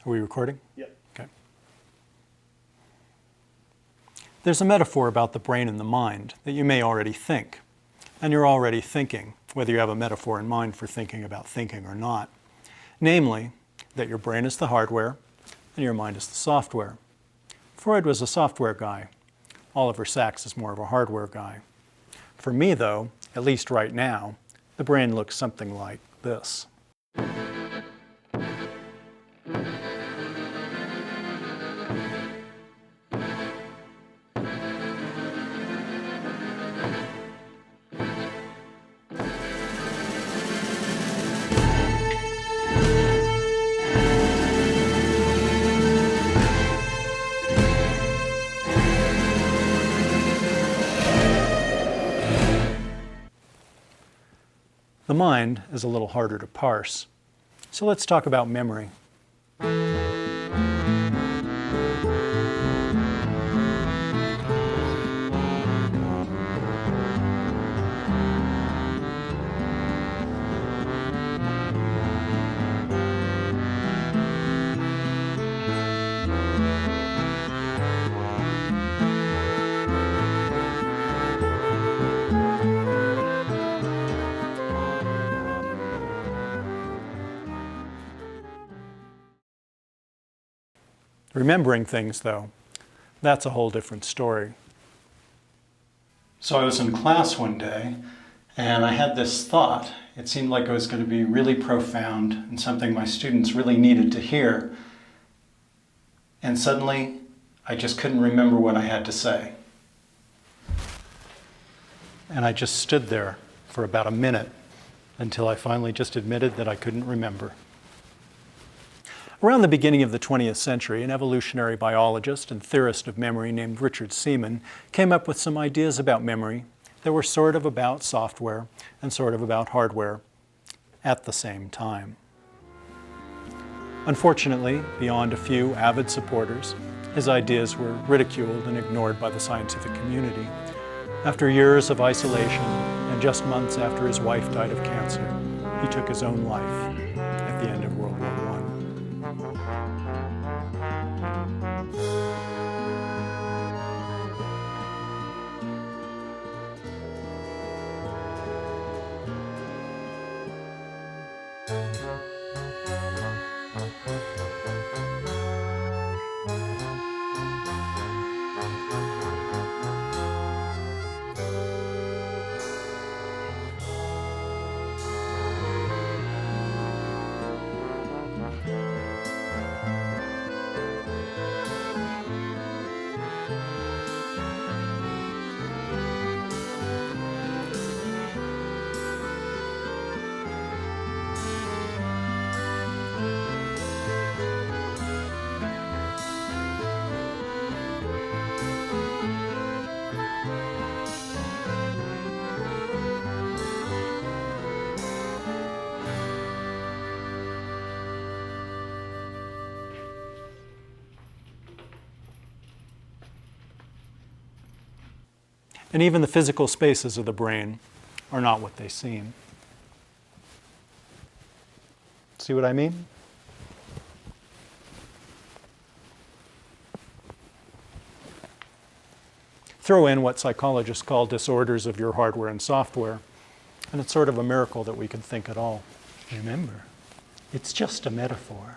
Are we recording? Yep. Okay. There's a metaphor about the brain and the mind that you may already think. And you're already thinking, whether you have a metaphor in mind for thinking about thinking or not. Namely, that your brain is the hardware and your mind is the software. Freud was a software guy. Oliver Sacks is more of a hardware guy. For me, though, at least right now, the brain looks something like this. The mind is a little harder to parse. So let's talk about memory. Remembering things, though, that's a whole different story. So I was in class one day, and I had this thought. It seemed like it was going to be really profound and something my students really needed to hear. And suddenly, I just couldn't remember what I had to say. And I just stood there for about a minute until I finally just admitted that I couldn't remember. Around the beginning of the 20th century, an evolutionary biologist and theorist of memory named Richard Seaman came up with some ideas about memory that were sort of about software and sort of about hardware at the same time. Unfortunately, beyond a few avid supporters, his ideas were ridiculed and ignored by the scientific community. After years of isolation and just months after his wife died of cancer, he took his own life at the end of World War I. And even the physical spaces of the brain are not what they seem. See what I mean? Throw in what psychologists call disorders of your hardware and software, and it's sort of a miracle that we can think at all. Remember, it's just a metaphor.